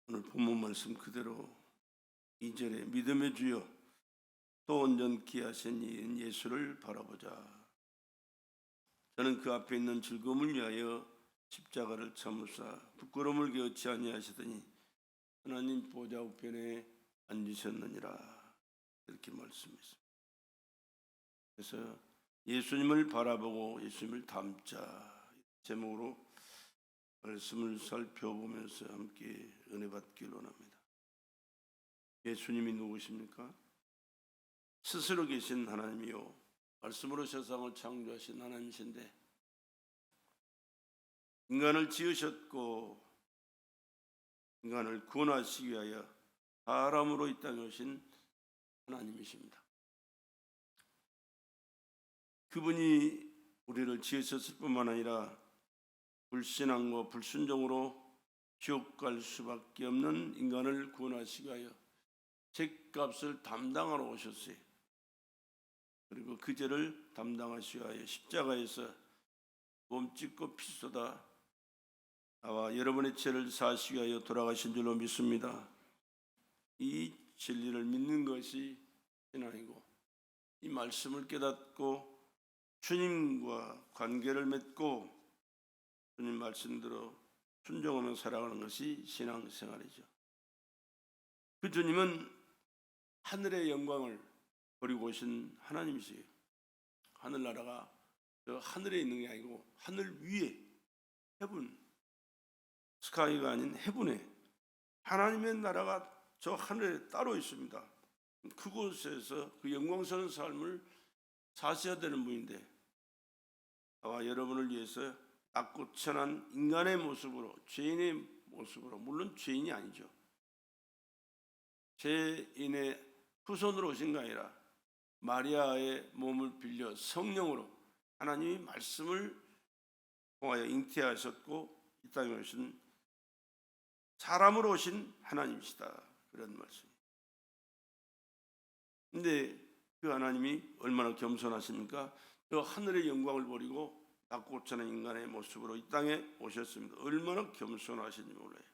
오늘 본문 말씀 그대로 2절에 믿음의 주여 또 온전케 하신 이인 예수를 바라보자. 저는 그 앞에 있는 즐거움을 위하여 십자가를 참으사 부끄러움을 개의치 아니하시더니 하나님 보좌 우편에 앉으셨느니라. 이렇게 말씀했습니다. 그래서 예수님을 바라보고 예수님을 닮자 제목으로 말씀을 살펴보면서 함께 은혜 받길 원합니다. 예수님이 누구십니까? 스스로 계신 하나님이요 말씀으로 세상을 창조하신 하나님이신데 인간을 지으셨고 인간을 구원하시기 위하여 사람으로 이 땅에 오신 하나님이십니다. 그분이 우리를 지으셨을 뿐만 아니라 불신앙과 불순종으로 지옥 갈 수밖에 없는 인간을 구원하시기 위하여 죄값을 담당하러 오셨어요. 그리고 그 죄를 담당하시기 위하여 십자가에서 몸 찢고 피 쏟아 나와 여러분의 죄를 사하시기 위하여 돌아가신 줄로 믿습니다. 이 진리를 믿는 것이 신앙이고 이 말씀을 깨닫고 주님과 관계를 맺고 주님 말씀대로 순종하며 살아가는 것이 신앙생활이죠. 그 주님은 하늘의 영광을 버리고 오신 하나님이세요. 하늘나라가 저 하늘에 있는 게 아니고 하늘 위에 헤븐, 스카이가 아닌 헤븐에 하나님의 나라가 저 하늘에 따로 있습니다. 그곳에서 그 영광스러운 삶을 사셔야 되는 분인데 나와 여러분을 위해서 낮고 천한 인간의 모습으로 죄인의 모습으로 물론 죄인이 아니죠. 죄인의 후손으로 오신 게 아니라 마리아의 몸을 빌려 성령으로 하나님이 말씀을 통하여 잉태하셨고 이 땅에 오신 사람으로 오신 하나님이시다. 그런 말씀. 근데 그 하나님이 얼마나 겸손하십니까? 저 하늘의 영광을 버리고 낮고 천한 인간의 모습으로 이 땅에 오셨습니다. 얼마나 겸손하신지 몰라요.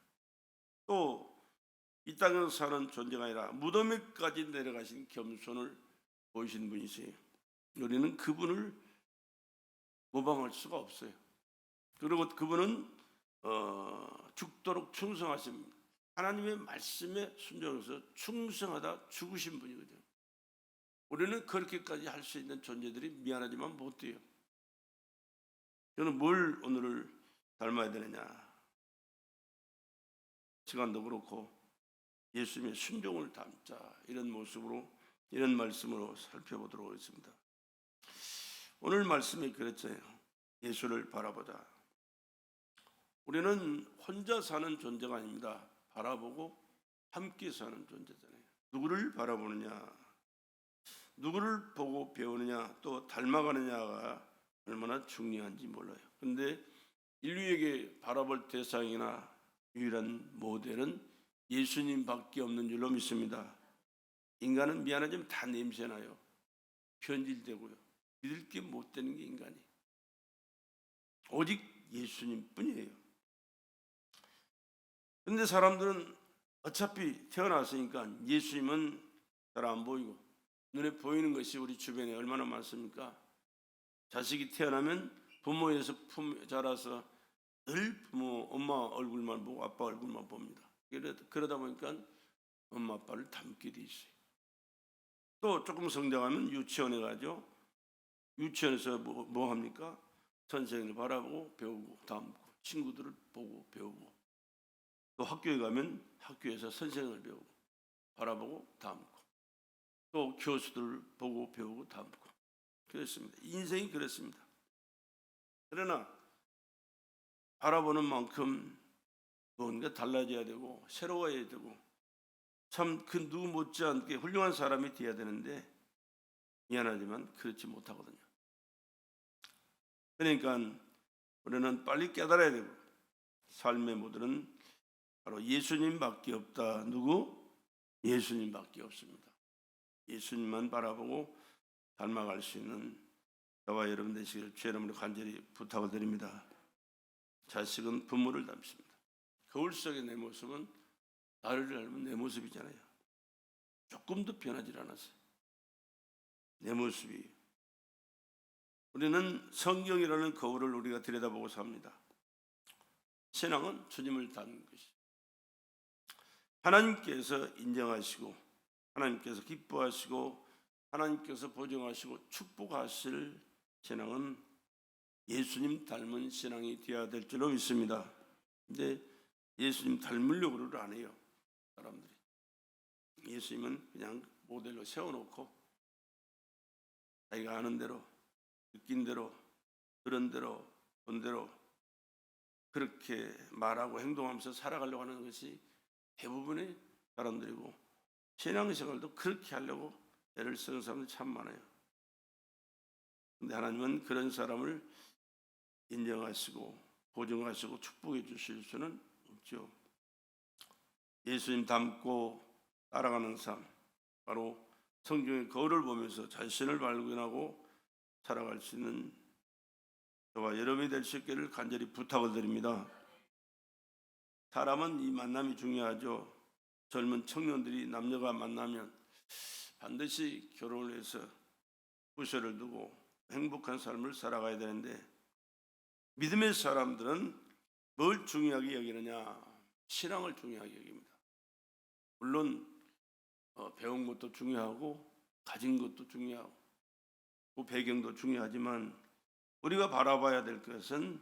또 이 땅에서 사는 존재가 아니라 무덤에까지 내려가신 겸손을 보이신 분이세요. 우리는 그분을 모방할 수가 없어요. 그리고 그분은 죽도록 충성하신 하나님의 말씀에 순종해서 충성하다 죽으신 분이거든요. 우리는 그렇게까지 할 수 있는 존재들이 미안하지만 못돼요. 저는 뭘 오늘을 닮아야 되느냐. 시간도 그렇고 예수님의 순종을 담자 이런 모습으로 이런 말씀으로 살펴보도록 하겠습니다. 오늘 말씀이 그랬어요. 예수를 바라보자. 우리는 혼자 사는 존재가 아닙니다. 바라보고 함께 사는 존재잖아요. 누구를 바라보느냐, 누구를 보고 배우느냐, 또 닮아가느냐가 얼마나 중요한지 몰라요. 그런데 인류에게 바라볼 대상이나 유일한 모델은 예수님밖에 없는 줄로 믿습니다. 인간은 미안하지만 다 냄새나요. 변질되고요. 믿을 게 못 되는 게 인간이. 오직 예수님뿐이에요. 그런데 사람들은 어차피 태어났으니까 예수님은 잘 안 보이고 눈에 보이는 것이 우리 주변에 얼마나 많습니까? 자식이 태어나면 부모에서 자라서 늘 부모, 엄마 얼굴만 보고 아빠 얼굴만 봅니다. 그러다 보니까 엄마 아빠를 닮게 돼 있어요. 또 조금 성장하면 유치원에 가죠. 유치원에서 뭐 합니까? 선생님을 바라보고 배우고 닮고 친구들을 보고 배우고 또 학교에 가면 학교에서 선생님을 배우고 바라보고 닮고 또 교수들을 보고 배우고 닮고 그렇습니다. 인생이 그렇습니다. 그러나 바라보는 만큼 뭔가 달라져야 되고 새로워야 되고 참 그 누구 못지않게 훌륭한 사람이 되어야 되는데 미안하지만 그렇지 못하거든요. 그러니까 우리는 빨리 깨달아야 되고 삶의 모델은 바로 예수님밖에 없다. 누구? 예수님밖에 없습니다. 예수님만 바라보고 닮아갈 수 있는 저와 여러분 되시길 주의 이름으로 간절히 부탁을 드립니다. 자식은 부모를 닮습니다. 거울 속의 내 모습은 나를 닮은 내 모습이잖아요. 조금도 변하지 않았어요. 내 모습이. 우리는 성경이라는 거울을 우리가 들여다보고 삽니다. 신앙은 주님을 닮는 것이. 하나님께서 인정하시고 하나님께서 기뻐하시고 하나님께서 보증하시고 축복하실 신앙은 예수님 닮은 신앙이 되어야 될 줄로 믿습니다. 근데 예수님 닮으려고 안 해요, 사람들이. 예수님은 그냥 모델로 세워놓고 자기가 아는 대로, 느낀 대로, 들은 대로, 본 대로 그렇게 말하고 행동하면서 살아가려고 하는 것이 대부분의 사람들이고, 신앙생활도 그렇게 하려고 애를 쓰는 사람들이 참 많아요. 근데 하나님은 그런 사람을 인정하시고 보증하시고 축복해 주실 수는 없죠. 예수님 닮고 따라가는 삶, 바로 성경의 거울을 보면서 자신을 발견하고 살아갈 수 있는 저와 여러분이 될 수 있기를 간절히 부탁을 드립니다. 사람은 이 만남이 중요하죠. 젊은 청년들이 남녀가 만나면 반드시 결혼을 해서 부셔를 두고 행복한 삶을 살아가야 되는데, 믿음의 사람들은 뭘 중요하게 여기느냐? 신앙을 중요하게 여깁니다. 물론 배운 것도 중요하고 가진 것도 중요하고 그 배경도 중요하지만, 우리가 바라봐야 될 것은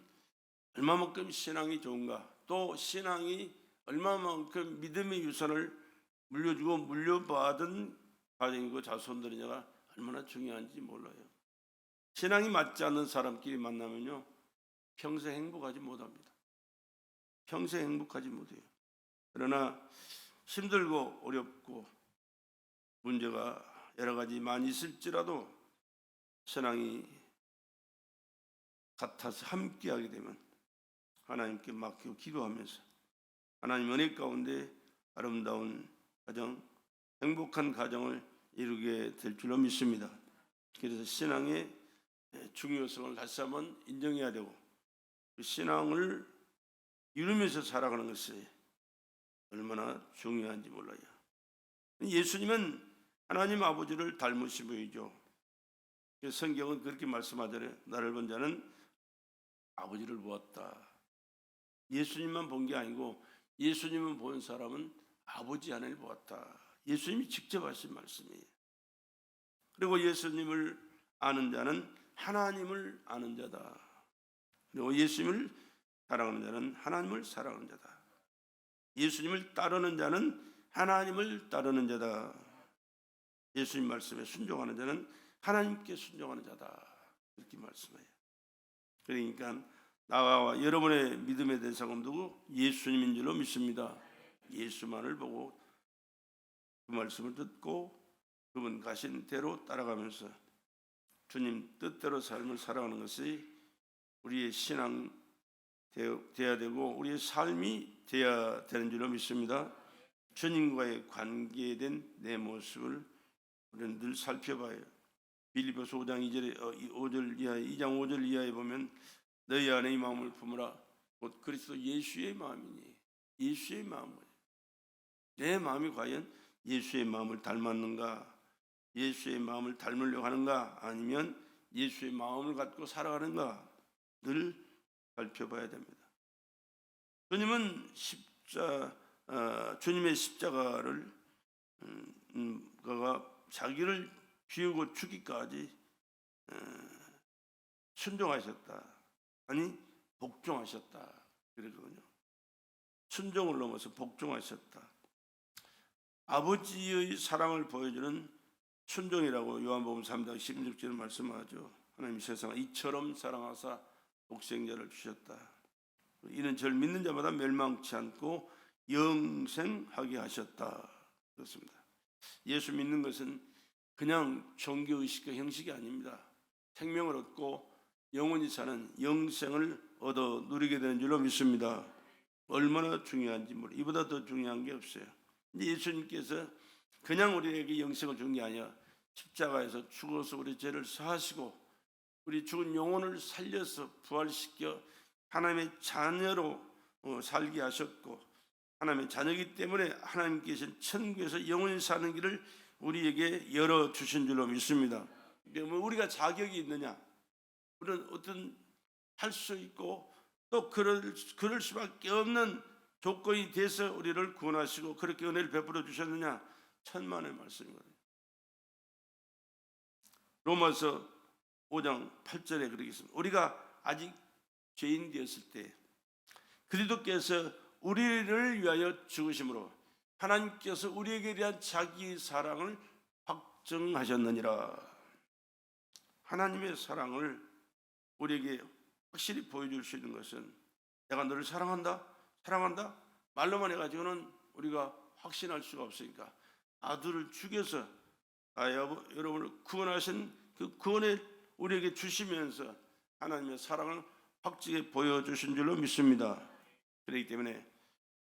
얼마만큼 신앙이 좋은가, 또 신앙이 얼마만큼 믿음의 유산을 물려주고 물려받은 가정이고 자손들이냐가 얼마나 중요한지 몰라요. 신앙이 맞지 않는 사람끼리 만나면요, 평생 행복하지 못합니다. 평생 행복하지 못해요. 그러나 힘들고 어렵고 문제가 여러 가지 많이 있을지라도 신앙이 같아서 함께하게 되면 하나님께 맡기고 기도하면서 하나님 은혜 가운데 아름다운 가정, 행복한 가정을 이루게 될 줄로 믿습니다. 그래서 신앙의 중요성을 다시 한번 인정해야 되고, 그 신앙을 이루면서 살아가는 것이 얼마나 중요한지 몰라요. 예수님은 하나님 아버지를 닮으시 보이죠. 성경은 그렇게 말씀하잖아요. 나를 본 자는 아버지를 보았다. 예수님만 본 게 아니고 예수님을 본 사람은 아버지 하나님을 보았다. 예수님이 직접 하신 말씀이에요. 그리고 예수님을 아는 자는 하나님을 아는 자다. 그리고 예수님을 사랑하는 자는 하나님을 사랑하는 자다. 예수님을 따르는 자는 하나님을 따르는 자다. 예수님 말씀에 순종하는 자는 하나님께 순종하는 자다. 이렇게 말씀해요. 그러니까 나와 여러분의 믿음의 대상은 누구? 예수님인 줄로 믿습니다. 예수만을 보고 그 말씀을 듣고 그분 가신 대로 따라가면서 주님 뜻대로 삶을 살아가는 것이 우리의 신앙 되어야 되고 우리의 삶이 되어야 되는 줄로 믿습니다. 주님과의 관계된 내 모습을 우리는 늘 살펴봐요. 빌립보서 5장 2절 이하에 보면 너희 안에 이 마음을 품으라 곧 그리스도 예수의 마음이니, 예수의 마음을, 내 마음이 과연 예수의 마음을 닮았는가, 예수의 마음을 닮으려고 하는가, 아니면 예수의 마음을 갖고 살아가는가 늘 살펴봐야 됩니다. 주님은 주님의 십자가를 그가 자기를 비우고 죽기까지 순종하셨다. 아니 복종하셨다. 그러거든요. 순종을 넘어서 복종하셨다. 아버지의 사랑을 보여주는 순종이라고 요한복음 3장 16절에 말씀하죠. 하나님이 세상을 이처럼 사랑하사 독생자를 주셨다. 이는 저를 믿는 자마다 멸망치 않고 영생하게 하셨다. 그렇습니다. 예수 믿는 것은 그냥 종교의식과 형식이 아닙니다. 생명을 얻고 영원히 사는 영생을 얻어 누리게 되는 줄로 믿습니다. 얼마나 중요한지 모르. 이보다 더 중요한 게 없어요. 근데 예수님께서 그냥 우리에게 영생을 준 게 아니라 십자가에서 죽어서 우리 죄를 사하시고 우리 죽은 영혼을 살려서 부활시켜 하나님의 자녀로 살게 하셨고, 하나님의 자녀이기 때문에 하나님께서 천국에서 영원히 사는 길을 우리에게 열어주신 줄로 믿습니다. 우리가 자격이 있느냐? 우리는 어떤 할 수 있고 또 그럴 수밖에 없는 조건이 돼서 우리를 구원하시고 그렇게 은혜를 베풀어 주셨느냐? 천만의 말씀이거든요. 로마서 5장 8절에 그렇게 있습니다. 우리가 아직 죄인 되었을 때 그리스도께서 우리를 위하여 죽으심으로 하나님께서 우리에게 대한 자기 사랑을 확증하셨느니라. 하나님의 사랑을 우리에게 확실히 보여줄 수 있는 것은 내가 너를 사랑한다 말로만 해가지고는 우리가 확신할 수가 없으니까 아들을 죽여서 여러분을 구원하신 그 구원을 우리에게 주시면서 하나님의 사랑을 확실히 보여주신 줄로 믿습니다. 그렇기 때문에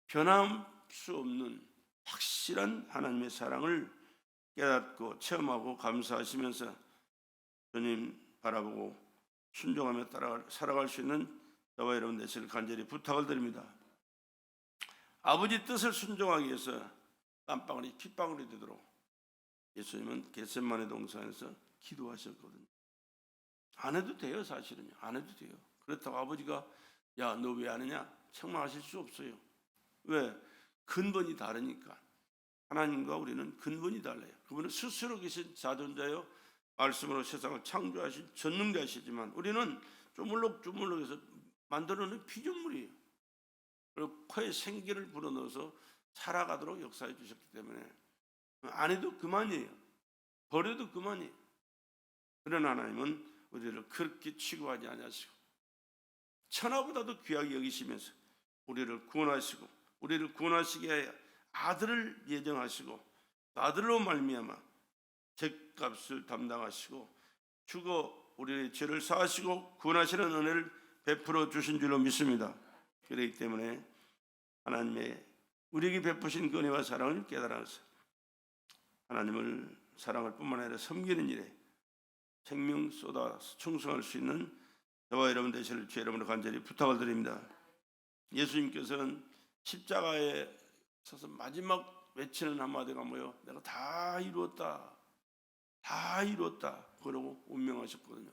변함 수 없는 확실한 하나님의 사랑을 깨닫고 체험하고 감사하시면서 주님 바라보고 순종하며 살아갈 수 있는 저와 여러분 되시길 간절히 부탁을 드립니다. 아버지 뜻을 순종하기 위해서 땀방울이 핏방울이 되도록 예수님은 겟세마네 동산에서 기도하셨거든요. 안 해도 돼요. 사실은요. 안 해도 돼요. 그렇다고 아버지가 야, 너 왜 안 하냐? 책망하실 수 없어요. 왜? 근본이 다르니까. 하나님과 우리는 근본이 달라요. 그분은 스스로 계신 자존자요 말씀으로 세상을 창조하신 전능자시지만 우리는 조물록조물록해서 만들어놓은 피조물이에요. 그리고 코에 생기를 불어넣어서 살아가도록 역사해 주셨기 때문에 안 해도 그만이에요. 버려도 그만이에요. 그런 하나님은 우리를 그렇게 취급하지 아니하시고 천하보다도 귀하게 여기시면서 우리를 구원하시고 우리를 구원하시기 위해 아들을 예정하시고 아들로 말미암아 죄값을 담당하시고 죽어 우리의 죄를 사하시고 구원하시는 은혜를 베풀어 주신 줄로 믿습니다. 그렇기 때문에 하나님의 우리에게 베푸신 그 은혜와 사랑을 깨달아서 하나님을 사랑할 뿐만 아니라 섬기는 일에 생명 쏟아 충성할 수 있는 저와 여러분 되시를 주 여러분을 간절히 부탁을 드립니다. 예수님께서는 십자가에 서서 마지막 외치는 한마디가 뭐예요? 내가 다 이루었다. 다 이루었다. 그러고 운명하셨거든요.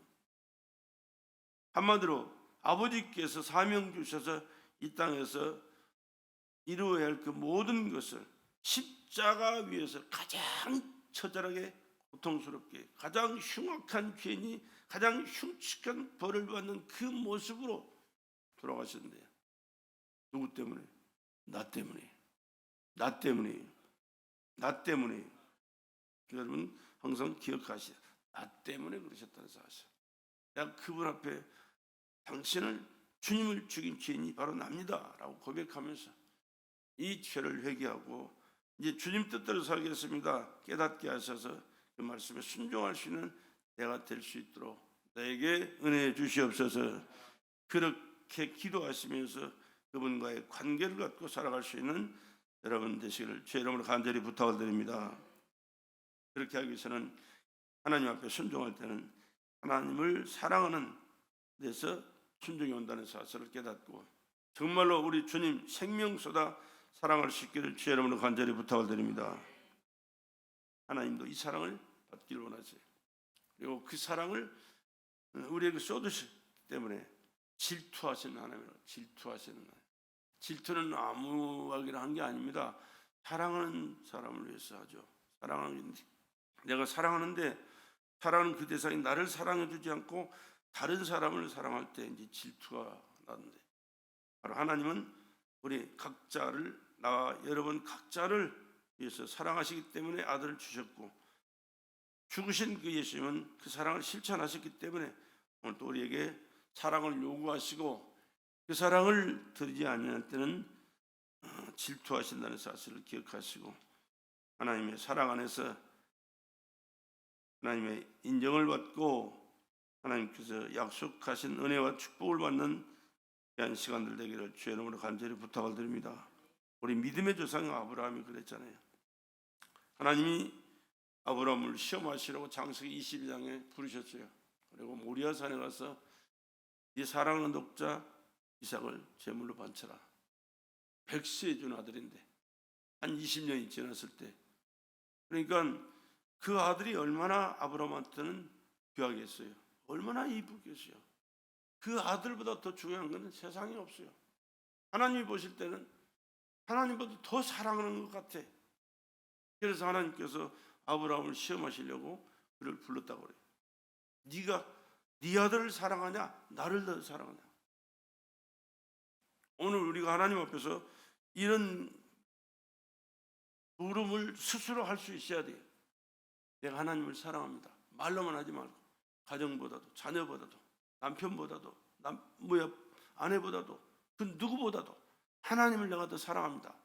한마디로 아버지께서 사명 주셔서 이 땅에서 이루어야 할 그 모든 것을 십자가 위에서 가장 처절하게 고통스럽게 가장 흉악한 죄인이 가장 흉측한 벌을 받는 그 모습으로 돌아가셨는데요. 누구 때문에? 나 때문에. 나 때문에. 나 때문에. 여러분 항상 기억하시오. 나 때문에 그러셨다는 사실. 내가 그분 앞에 당신을 주님을 죽인 죄인이 바로 납니다 라고 고백하면서 이 죄를 회개하고 이제 주님 뜻대로 살겠습니다 깨닫게 하셔서 그 말씀에 순종할 수 있는 내가 될 수 있도록 나에게 은혜 주시옵소서. 그렇게 기도하시면서 그분과의 관계를 갖고 살아갈 수 있는 여러분 되시기를 주 이름으로 간절히 부탁을 드립니다. 그렇게 하기 위해서는 하나님 앞에 순종할 때는 하나님을 사랑하는 데서 순종이 온다는 사실을 깨닫고 정말로 우리 주님 생명 쏟아 사랑할 수 있기를 주 이름으로 간절히 부탁을 드립니다. 하나님도 이 사랑을 받기를 원하세요. 그리고 그 사랑을 우리에게 쏟으시기 때문에 질투하시는 하나님이라고. 질투하시는 하나님. 질투는 아무하기나 한 게 아닙니다. 사랑하는 사람을 위해서 하죠. 사랑하는 내가 사랑하는데 사랑하는 그 대상이 나를 사랑해 주지 않고 다른 사람을 사랑할 때 이제 질투가 나는데 바로 하나님은 우리 각자를 나와 여러분 각자를 위해서 사랑하시기 때문에 아들을 주셨고 죽으신 그 예수님은 그 사랑을 실천하셨기 때문에 오늘 또 우리에게 사랑을 요구하시고 그 사랑을 드리지 않을 때는 질투하신다는 사실을 기억하시고 하나님의 사랑 안에서 하나님의 인정을 받고 하나님께서 약속하신 은혜와 축복을 받는 귀한 시간들 되기를 주의 이름으로 간절히 부탁을 드립니다. 우리 믿음의 조상 아브라함이 그랬잖아요. 하나님이 아브라함을 시험하시려고 창세기 22장에 부르셨어요. 그리고 모리아산에 가서 네 사랑하는 독자 이삭을 제물로 바쳐라. 100세에 준 아들인데 한 20년이 지났을 때, 그러니까 그 아들이 얼마나 아브라함한테는 귀하겠어요. 얼마나 이쁘겠어요. 그 아들보다 더 중요한 것은 세상에 없어요. 하나님이 보실 때는 하나님보다 더 사랑하는 것 같아. 그래서 하나님께서 아브라함을 시험하시려고 그를 불렀다고 그래요. 네가 네 아들을 사랑하냐, 나를 더 사랑하냐. 오늘 우리가 하나님 앞에서 이런 물음을 스스로 할 수 있어야 돼요. 내가 하나님을 사랑합니다. 말로만 하지 말고, 가정보다도, 자녀보다도, 남편보다도, 아내보다도, 그 누구보다도 하나님을 내가 더 사랑합니다.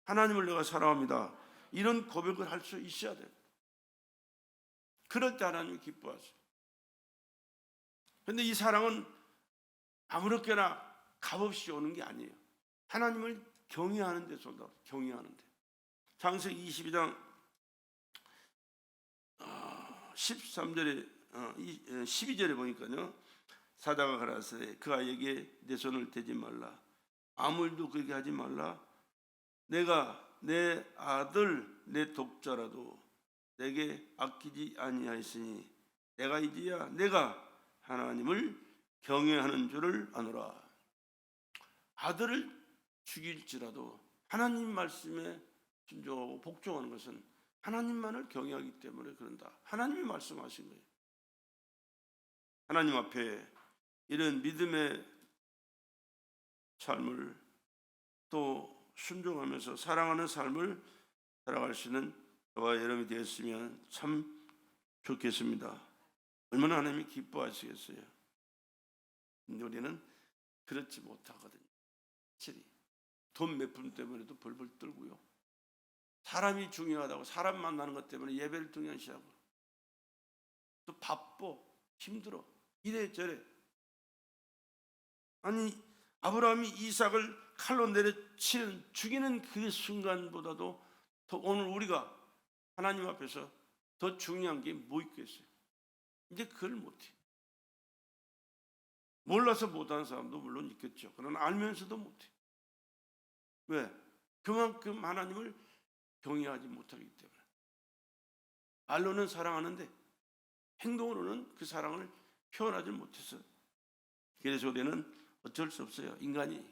하나님을 내가 사랑합니다. 이런 고백을 할 수 있어야 돼요. 그럴 때 하나님이 기뻐하세요. 그런데 이 사랑은 아무렇게나 값없이 오는 게 아니에요. 하나님을 경외하는 데서 온다. 경외하는 데. 창세기 22장 13절에 12절에 보니까요, 사자가 가라사대 그 아이에게 내 손을 대지 말라, 아무 일도 그에게 하지 말라. 내가 내 아들 내 독자라도 내게 아끼지 아니하였으니 내가 이제야 내가 하나님을 경외하는 줄을 아노라. 아들을 죽일지라도 하나님 말씀에 순종하고 복종하는 것은 하나님만을 경외하기 때문에 그런다. 하나님이 말씀하신 거예요. 하나님 앞에 이런 믿음의 삶을 또 순종하면서 사랑하는 삶을 살아갈 수 있는 저와 여러분이 되었으면 참 좋겠습니다. 얼마나 하나님이 기뻐하시겠어요. 근데 우리는 그렇지 못하거든요. 확실히 돈 몇 푼 때문에도 벌벌 떨고요. 사람이 중요하다고 사람 만나는 것 때문에 예배를 등한시하고, 또 바빠, 힘들어, 이래저래. 아니 아브라함이 이삭을 칼로 내려치는 죽이는 그 순간보다도 더 오늘 우리가 하나님 앞에서 더 중요한 게 뭐 있겠어요? 이제 그걸 못해. 몰라서 못하는 사람도 물론 있겠죠. 그러나 알면서도 못해. 왜? 그만큼 하나님을 경외하지 못하기 때문에. 말로는 사랑하는데 행동으로는 그 사랑을 표현하지 못해서. 그래서 우리는 어쩔 수 없어요, 인간이.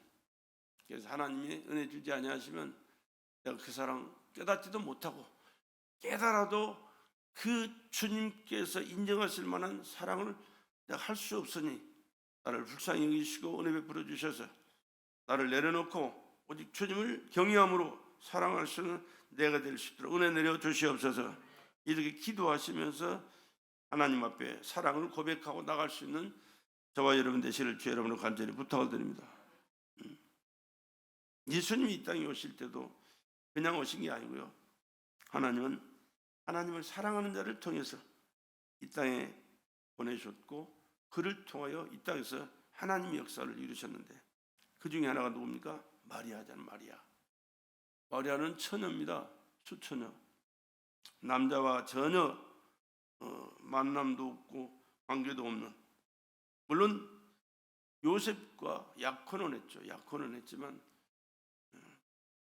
그래서 하나님이 은혜 주지 아니하시면 내가 그 사랑 깨닫지도 못하고, 깨달아도 그 주님께서 인정하실 만한 사랑을 내가 할 수 없으니 나를 불쌍히 여기시고 은혜 베풀어 주셔서 나를 내려놓고 오직 주님을 경외함으로 사랑할 수 있는 내가 될 수 있도록 은혜 내려 주시옵소서. 이렇게 기도하시면서 하나님 앞에 사랑을 고백하고 나갈 수 있는 저와 여러분 되시를 주 여러분을 간절히 부탁을 드립니다. 예수님이 이 땅에 오실 때도 그냥 오신 게 아니고요, 하나님은 하나님을 사랑하는 자를 통해서 이 땅에 보내셨고, 그를 통하여 이 땅에서 하나님의 역사를 이루셨는데, 그 중에 하나가 누굽니까? 마리아잖아요. 마리아는 처녀입니다. 수처녀. 남자와 전혀 만남도 없고 관계도 없는, 물론 요셉과 약혼은 했죠. 약혼은 했지만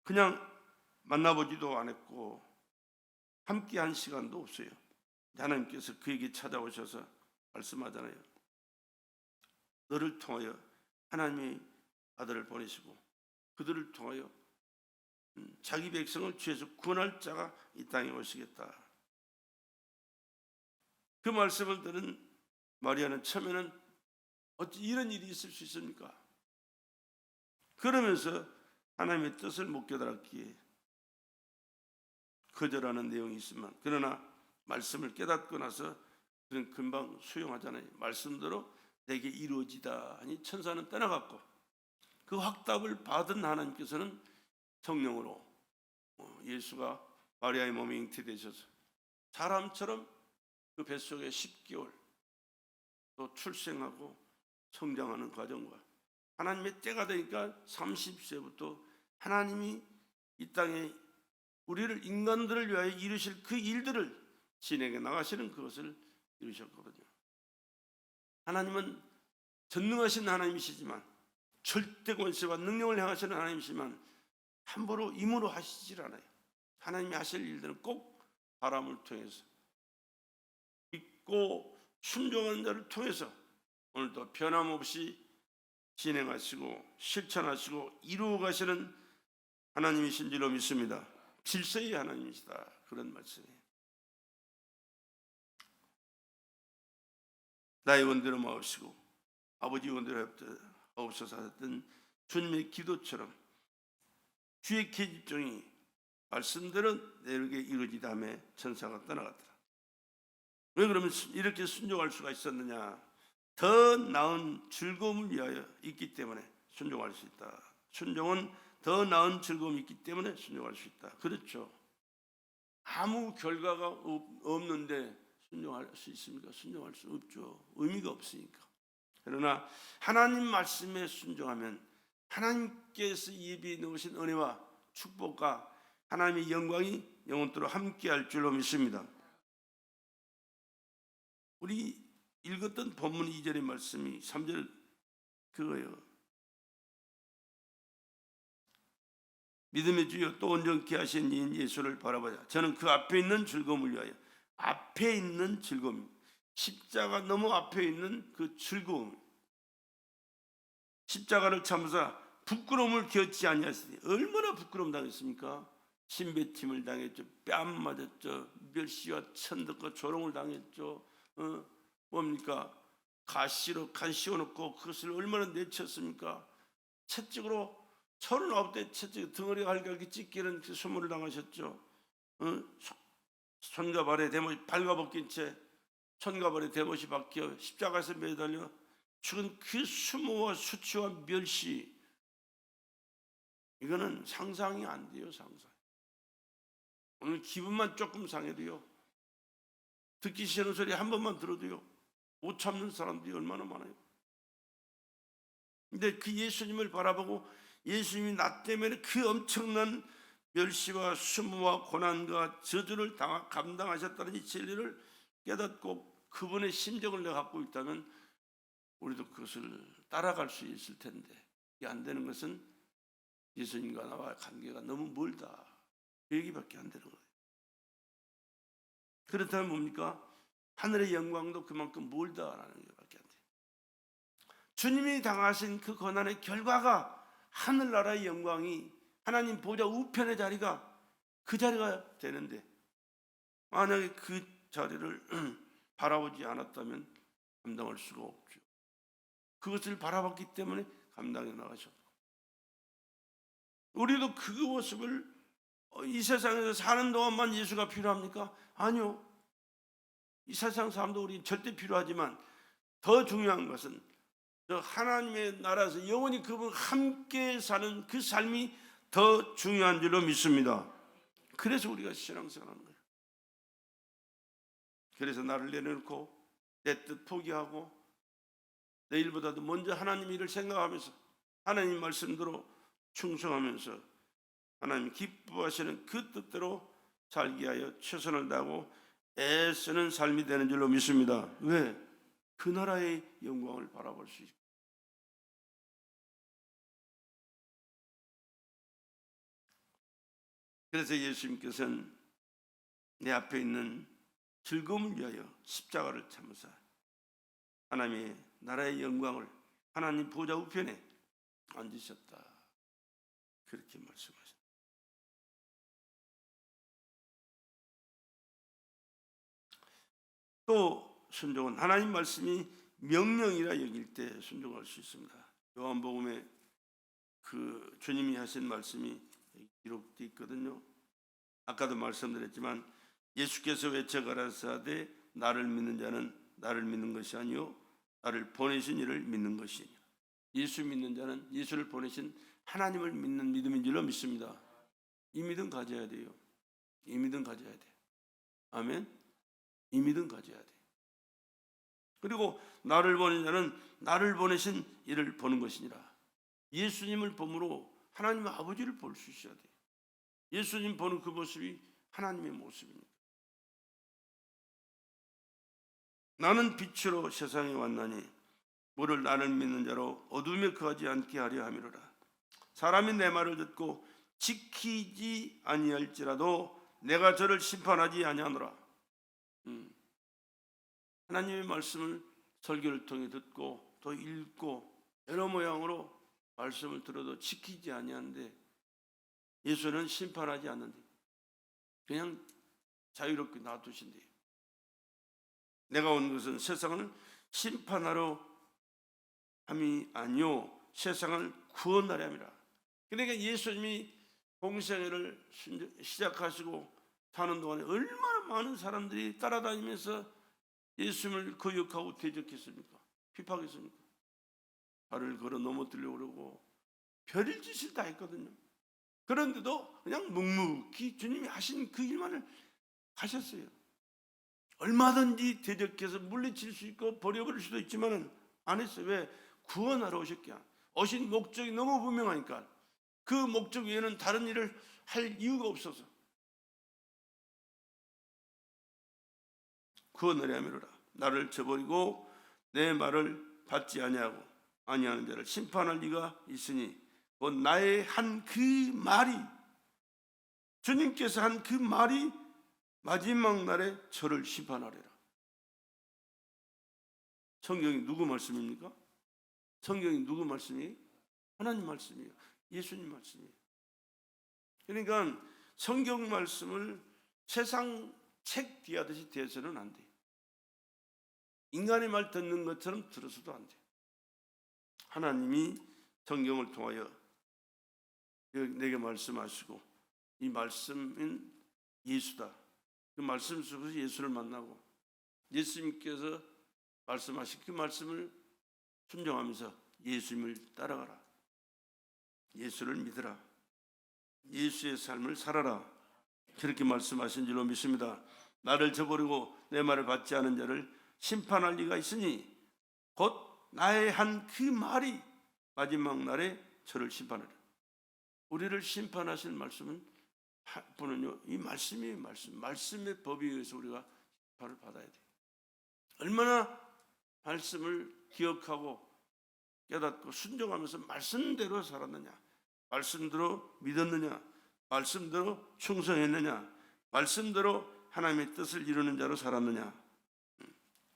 그냥 만나보지도 않았고 함께 한 시간도 없어요. 하나님께서 그에게 찾아오셔서 말씀하잖아요. 너를 통하여 하나님의 아들을 보내시고 그들을 통하여 자기 백성을 죄에서 구원할 자가 이 땅에 오시겠다. 그 말씀을 들은 마리아는 처음에는 어찌 이런 일이 있을 수 있습니까? 그러면서 하나님의 뜻을 못 깨달았기에 거절하는 내용이 있지만, 그러나 말씀을 깨닫고 나서 그는 금방 수용하잖아요. 말씀대로 내게 이루어지다 하니 천사는 떠나갔고, 그 확답을 받은 하나님께서는 성령으로 예수가 마리아의 몸에 잉태되셔서 사람처럼 그 뱃속에 10개월 또 출생하고 성장하는 과정과 하나님의 때가 되니까 30세부터 하나님이 이 땅에 우리를, 인간들을 위하여 이루실 그 일들을 진행해 나가시는 그것을 이루셨거든요. 하나님은 전능하신 하나님이시지만, 절대 권세와 능력을 행하시는 하나님이시지만 함부로 임으로 하시질 않아요. 하나님이 하실 일들은 꼭 바람을 통해서 믿고 순종하는 자를 통해서 오늘도 변함없이 진행하시고 실천하시고 이루어 가시는 하나님이신 줄로 믿습니다. 질서의 하나님이시다, 그런 말씀이에요. 나의 원대로 마옵시고 아버지 원대로 하옵소서 하셨던 주님의 기도처럼 주의 계집종이 말씀대로 내게 이루어지다 하며 천사가 떠나갔더라. 왜 그러면 이렇게 순종할 수가 있었느냐? 더 나은 즐거움을 위하여 있기 때문에 순종할 수 있다. 순종은 더 나은 즐거움이 있기 때문에 순종할 수 있다. 그렇죠. 아무 결과가 없는데 순종할 수 있습니까? 순종할 수 없죠. 의미가 없으니까. 그러나 하나님 말씀에 순종하면 하나님께서 예비해 놓으신 은혜와 축복과 하나님의 영광이 영원토록 함께할 줄로 믿습니다. 우리 읽었던 본문 2절의 말씀이 3절 그거예요. 믿음의 주여 또 온전케 하신 이인 예수를 바라보자. 저는 그 앞에 있는 즐거움을 위하여, 앞에 있는 즐거움, 십자가 너무 앞에 있는 그 즐거움, 십자가를 참으사 부끄러움을 겪지 아니하시니. 얼마나 부끄러움 당했습니까? 신배침을 당했죠. 뺨 맞았죠. 멸시와 천덕과 조롱을 당했죠. 뭡니까? 가시로 간 씌워놓고 그것을 얼마나 내쳤습니까? 채찍으로 39대 채찍 등어리가 할갈기 찢기는 그 소문을 당하셨죠. 손과 발에 대못이 발가벗긴 채 손과 발에 대못이 박혀 십자가에서 매달려 죽은 그 수모와 수치와 멸시, 이거는 상상이 안 돼요. 상상. 오늘 기분만 조금 상해도요, 듣기 싫은 소리 한 번만 들어도요 못 참는 사람들이 얼마나 많아요. 근데 그 예수님을 바라보고 예수님이 나 때문에 그 엄청난 멸시와 수모와 고난과 저주를 감당하셨다는 이 진리를 깨닫고 그분의 심정을 내가 갖고 있다면 우리도 그것을 따라갈 수 있을 텐데, 이게 안 되는 것은 예수님과 나와 관계가 너무 멀다, 그 얘기밖에 안 되는 거예요. 그렇다면 뭡니까? 하늘의 영광도 그만큼 멀다라는 것밖에 안 돼요. 주님이 당하신 그 고난의 결과가 하늘나라의 영광이 하나님 보좌 우편의 자리가 그 자리가 되는데, 만약에 그 자리를 바라보지 않았다면 감당할 수가 없죠. 그것을 바라봤기 때문에 감당해 나가셨고, 우리도 그 모습을 이 세상에서 사는 동안만 예수가 필요합니까? 아니요. 이 세상 삶도 우리 절대 필요하지만 더 중요한 것은 하나님의 나라에서 영원히 그분 함께 사는 그 삶이 더 중요한 줄로 믿습니다. 그래서 우리가 신앙생활하는 거예요. 그래서 나를 내려놓고 내 뜻 포기하고 내일보다도 먼저 하나님 일을 생각하면서 하나님 말씀대로 충성하면서 하나님 기뻐하시는 그 뜻대로 살기 위하여 최선을 다하고 애쓰는 삶이 되는 줄로 믿습니다. 왜? 그 나라의 영광을 바라볼 수 있고, 그래서 예수님께서는 내 앞에 있는 즐거움을 위하여 십자가를 참으사 하나님의 나라의 영광을 하나님 보좌 우편에 앉으셨다, 그렇게 말씀하셨다. 또 순종은 하나님 말씀이 명령이라 여길 때 순종할 수 있습니다. 요한복음에 그 주님이 하신 말씀이 기록되어 있거든요. 아까도 말씀드렸지만 예수께서 외쳐 가라사대 나를 믿는 자는 나를 믿는 것이 아니요 나를 보내신 이를 믿는 것이니라. 예수 믿는 자는 예수를 보내신 하나님을 믿는 믿음인 줄로 믿습니다. 이 믿음 가져야 돼요. 이 믿음 가져야 돼. 아멘. 이 믿음 가져야 돼. 그리고 나를 보낸 자는 나를 보내신 이를 보는 것이니라. 예수님을 보므로 하나님의 아버지를 볼 수 있어야 돼. 예수님 보는 그 모습이 하나님의 모습입니다. 나는 빛으로 세상에 왔나니 모를 나를 믿는 자로 어둠에 거하지 않게 하려 함이로라. 사람이 내 말을 듣고 지키지 아니할지라도 내가 저를 심판하지 아니하노라. 하나님의 말씀을 설교를 통해 듣고 또 읽고 여러 모양으로 말씀을 들어도 지키지 아니하는데 예수는 심판하지 않는데 그냥 자유롭게 놔두신대요. 내가 온 것은 세상을 심판하러 함이 아니요 세상을 구원하려 함이라. 그러니까 예수님이 공생애를 시작하시고 사는 동안에 얼마나 많은 사람들이 따라다니면서 예수님을 거역하고 대적했습니까? 비판했습니까? 발을 걸어 넘어뜨리려고 그러고 별일 짓을 다 했거든요. 그런데도 그냥 묵묵히 주님이 하신 그 일만을 하셨어요. 얼마든지 대적해서 물리칠 수 있고 버려버릴 수도 있지만 안 했어요. 왜? 구원하러 오셨기야. 오신 목적이 너무 분명하니까. 그 목적 외에는 다른 일을 할 이유가 없어서 구원하려 함이로라. 나를 저버리고 내 말을 받지 아니하는 자를 심판할 리가 있으니 곧 나의 한 그 말이, 주님께서 한 그 말이 마지막 날에 저를 심판하리라. 성경이 누구 말씀입니까? 성경이 누구 말씀이에요? 하나님 말씀이에요. 예수님 말씀이에요. 그러니까 성경 말씀을 세상 책 뒤하듯이 대해서는 안 돼요. 인간의 말 듣는 것처럼 들어서도 안 돼요. 하나님이 성경을 통하여 내게 말씀하시고 이 말씀은 예수다. 그 말씀 속에서 예수를 만나고 예수님께서 말씀하신 그 말씀을 순종하면서 예수님을 따라가라. 예수를 믿으라. 예수의 삶을 살아라. 그렇게 말씀하신 줄로 믿습니다. 나를 저버리고 내 말을 받지 않은 자를 심판할 리가 있으니 곧 나의 한 그 말이 마지막 날에 저를 심판하리라. 우리를 심판하실 말씀은 분은요 이 말씀이에요. 말씀의 법에 의해서 우리가 심판을 받아야 돼요. 얼마나 말씀을 기억하고 깨닫고 순종하면서 말씀대로 살았느냐, 말씀대로 믿었느냐, 말씀대로 충성했느냐, 말씀대로 하나님의 뜻을 이루는 자로 살았느냐.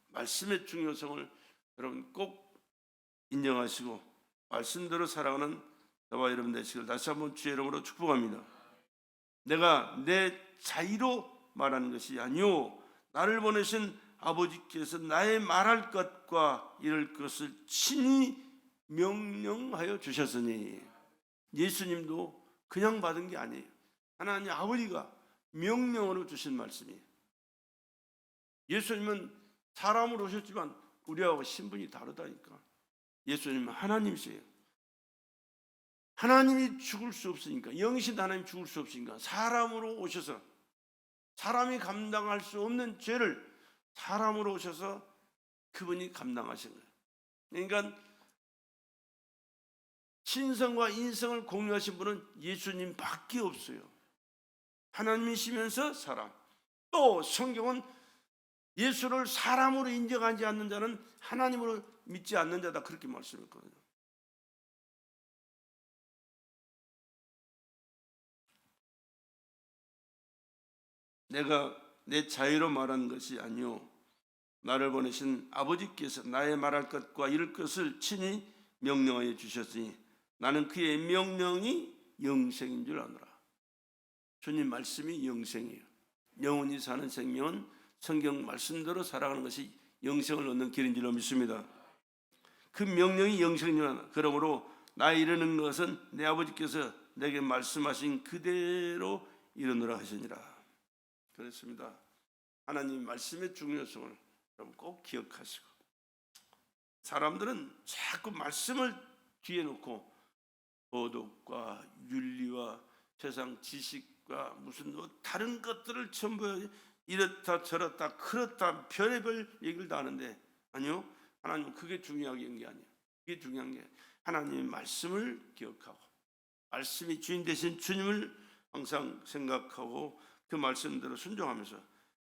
말씀의 중요성을 여러분 꼭 인정하시고 말씀대로 살아가는 저와 여러분 되시길 다시 한번 주의 이름으로 축복합니다. 내가 내 자의로 말하는 것이 아니요 나를 보내신 아버지께서 나의 말할 것과 이럴 것을 친히 명령하여 주셨으니. 예수님도 그냥 받은 게 아니에요. 하나님 아버지가 명령으로 주신 말씀이에요. 예수님은 사람으로 오셨지만 우리하고 신분이 다르다니까. 예수님은 하나님이세요. 하나님이 죽을 수 없으니까, 영신 하나님 죽을 수 없으니까 사람으로 오셔서 사람이 감당할 수 없는 죄를 사람으로 오셔서 그분이 감당하신 거예요. 그러니까 신성과 인성을 공유하신 분은 예수님밖에 없어요. 하나님이시면서 사람. 또 성경은 예수를 사람으로 인정하지 않는 자는 하나님으로 믿지 않는 자다 그렇게 말씀했거든요. 내가 내 자유로 말한 것이 아니요 나를 보내신 아버지께서 나의 말할 것과 이룰 것을 친히 명령하여 주셨으니 나는 그의 명령이 영생인 줄 아노라. 주님 말씀이 영생이에요. 영원히 사는 생명은 성경 말씀대로 살아가는 것이 영생을 얻는 길인 줄로 믿습니다. 그 명령이 영생인 줄 아노라. 그러므로 나 이르는 것은 내 아버지께서 내게 말씀하신 그대로 이루노라 하시니라. 그렇습니다. 하나님 말씀의 중요성을 여러분 꼭 기억하시고, 사람들은 자꾸 말씀을 뒤에 놓고 도덕과 윤리와 세상 지식과 무슨 다른 것들을 전부 이렇다 저렇다 그렇다 별의별 얘기를 다 하는데, 아니요, 하나님 그게 중요하게 한 게 아니에요. 그게 중요한 게 하나님의 말씀을 기억하고 말씀이 주인 되신 주님을 항상 생각하고 그 말씀대로 순종하면서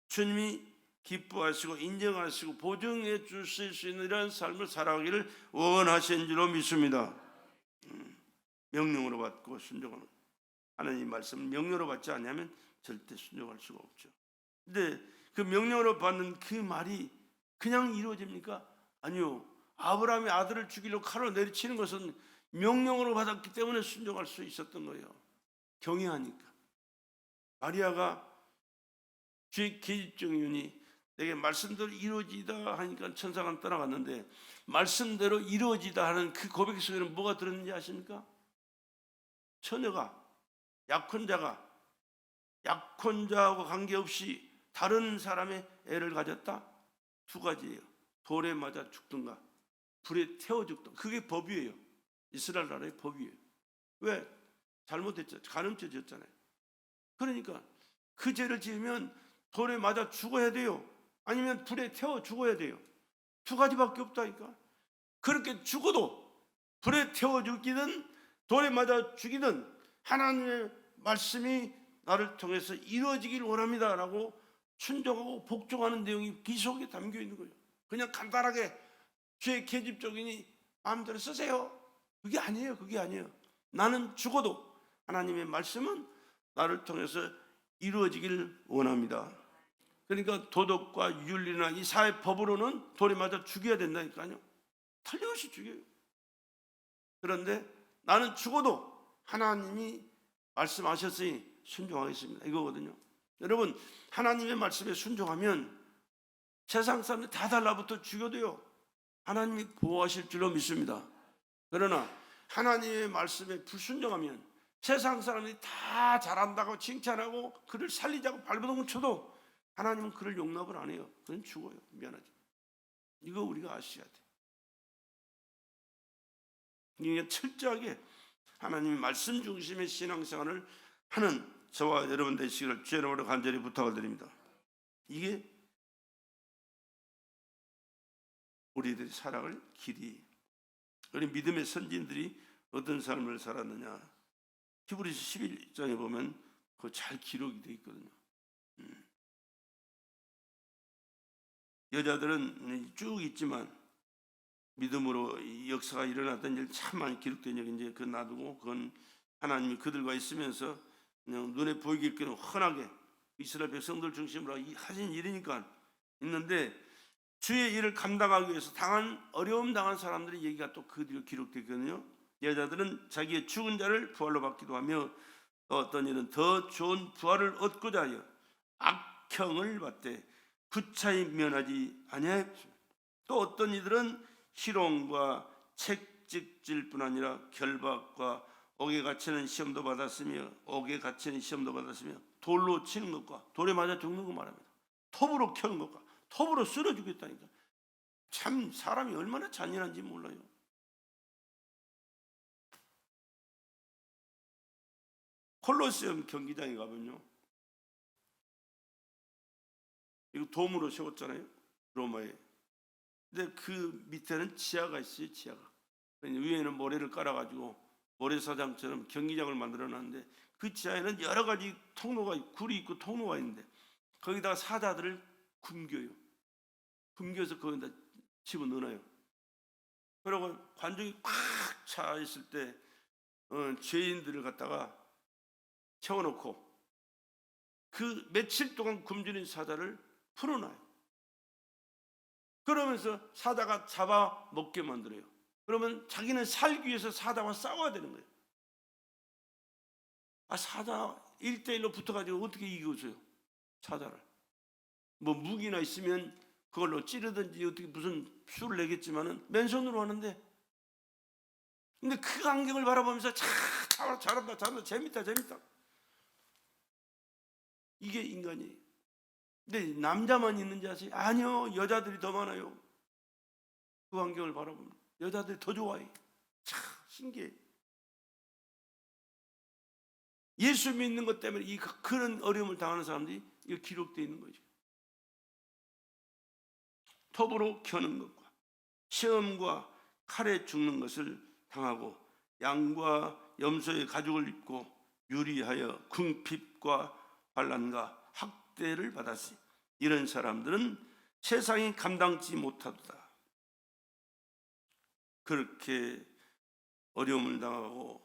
주님이 기뻐하시고 인정하시고 보증해 주실 수 있는 이런 삶을 살아가기를 원하신 줄로 믿습니다. 명령으로 받고 순종하는 하나님 말씀을 명령으로 받지 않으면 절대 순종할 수가 없죠. 근데 그 명령으로 받는 그 말이 그냥 이루어집니까? 아니요. 아브라함이 아들을 죽이려고 칼로 내리치는 것은 명령으로 받았기 때문에 순종할 수 있었던 거예요. 경외하니까. 마리아가 주의 계집종이니 내게 말씀대로 이루어지다 하니까 천사가 떠나갔는데, 말씀대로 이루어지다 하는 그 고백 속에는 뭐가 들었는지 아십니까? 처녀가, 약혼자하고 관계없이 다른 사람의 애를 가졌다? 두 가지예요. 돌에 맞아 죽든가 불에 태워 죽든가. 그게 법이에요. 이스라엘 나라의 법이에요. 왜? 잘못했죠. 간음죄 지었잖아요. 그러니까 그 죄를 지으면 돌에 맞아 죽어야 돼요. 아니면 불에 태워 죽어야 돼요. 두 가지밖에 없다니까. 그렇게 죽어도 불에 태워 죽이든 돌에 맞아 죽이든 하나님의 말씀이 나를 통해서 이루어지길 원합니다 라고 순종하고 복종하는 내용이 그 속에 담겨 있는 거예요. 그냥 간단하게 주의 계집종이니 마음대로 쓰세요. 그게 아니에요. 그게 아니에요. 나는 죽어도 하나님의 말씀은 나를 통해서 이루어지길 원합니다. 그러니까 도덕과 윤리나 이 사회 법으로는 돌에 맞아 죽여야 된다니까요. 틀림없이 죽여요. 그런데 나는 죽어도 하나님이 말씀하셨으니 순종하겠습니다, 이거거든요. 여러분, 하나님의 말씀에 순종하면 세상 사람들 다 달라붙어 죽여도요 하나님이 보호하실 줄로 믿습니다. 그러나 하나님의 말씀에 불순종하면 세상 사람들이 다 잘한다고 칭찬하고 그를 살리자고 발버둥을 쳐도 하나님은 그를 용납을 안 해요. 그건 죽어요. 미안하죠. 이거 우리가 아셔야 돼. 이게 철저하게 하나님의 말씀 중심의 신앙생활을 하는 저와 여러분 되시기를 주의 이름으로 간절히 부탁을 드립니다. 이게 우리들이 살아갈 길이. 우리 믿음의 선진들이 어떤 삶을 살았느냐, 히브리서 11장에 보면 그거 잘 기록이 되어 있거든요. 여자들은 쭉 있지만 믿음으로 이 역사가 일어났던 일 참 많이 기록된 일, 이제 그건 놔두고, 그건 하나님이 그들과 있으면서 그냥 눈에 보이기는 흔하게 이스라엘 백성들 중심으로 하신 일이니까 있는데, 주의 일을 감당하기 위해서 어려움 당한 사람들의 얘기가 또 그 뒤로 기록되거든요. 여자들은 자기의 죽은 자를 부활로 받기도 하며, 어떤 일은 더 좋은 부활을 얻고자 하여 악형을 받되 구차히 면하지 아니하였습니다. 또 어떤 이들은 희롱과 책찍질뿐 아니라 결박과 옥에 갇히는 시험도 받았으며 돌로 치는 것과 돌에 맞아 죽는 것 말합니다. 톱으로 켜는 것과 톱으로 쓸어 죽였다니까. 참 사람이 얼마나 잔인한지 몰라요. 콜로세움 경기장에 가면요, 이거 돔으로 세웠잖아요, 로마에. 근데 그 밑에는 지하가 있어요. 지하가. 위에는 모래를 깔아가지고 모래사장처럼 경기장을 만들어놨는데, 그 지하에는 여러 가지 통로가, 굴이 있고 통로가 있는데 거기다가 사자들을 굶겨서 거기다 집어넣어요. 그리고 관중이 꽉 차 있을 때 죄인들을 갖다가 채워놓고 그 며칠 동안 굶주린 사자를 풀어놔요. 그러면서 사자가 잡아 먹게 만들어요. 그러면 자기는 살기 위해서 사자와 싸워야 되는 거예요. 사자 1대1로 붙어가지고 어떻게 이기고서요, 사자를. 뭐 무기나 있으면 그걸로 찌르든지 어떻게 무슨 수를 내겠지만은 맨손으로 하는데, 근데 그 광경을 바라보면서 잘한다, 재밌다. 이게 인간이에요. 근데 남자만 있는지 아세요? 아니요, 여자들이 더 많아요. 그 광경을 바라보면 여자들이 더 좋아해. 참 신기해. 예수 믿는 것 때문에 그런 어려움을 당하는 사람들이 이거 기록되어 있는 거죠. 톱으로 켜는 것과 시험과 칼에 죽는 것을 당하고, 양과 염소의 가죽을 입고 유리하여 궁핍과 환난과 학대를 받았으니 이런 사람들은 세상이 감당치 못하도다. 그렇게 어려움을 당하고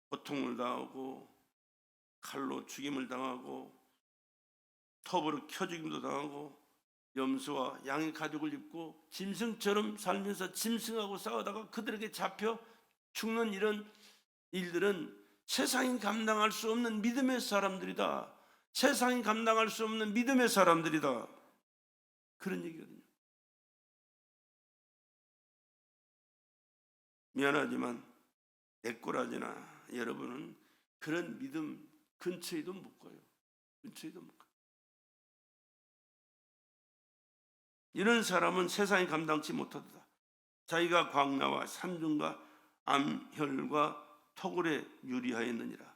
고통을 당하고 칼로 죽임을 당하고 톱으로 켜 죽임도 당하고 염소와 양의 가죽을 입고 짐승처럼 살면서 짐승하고 싸우다가 그들에게 잡혀 죽는 이런 일들은 세상이 감당할 수 없는 믿음의 사람들이다. 세상이 감당할 수 없는 믿음의 사람들이다. 그런 얘기거든요. 미안하지만 에꼬라지나 여러분은 그런 믿음 근처에도 못 가요. 근처에도 못 가요. 이런 사람은 세상이 감당치 못하다. 자기가 광야와 산중과 암혈과 토굴에 유리하였느니라.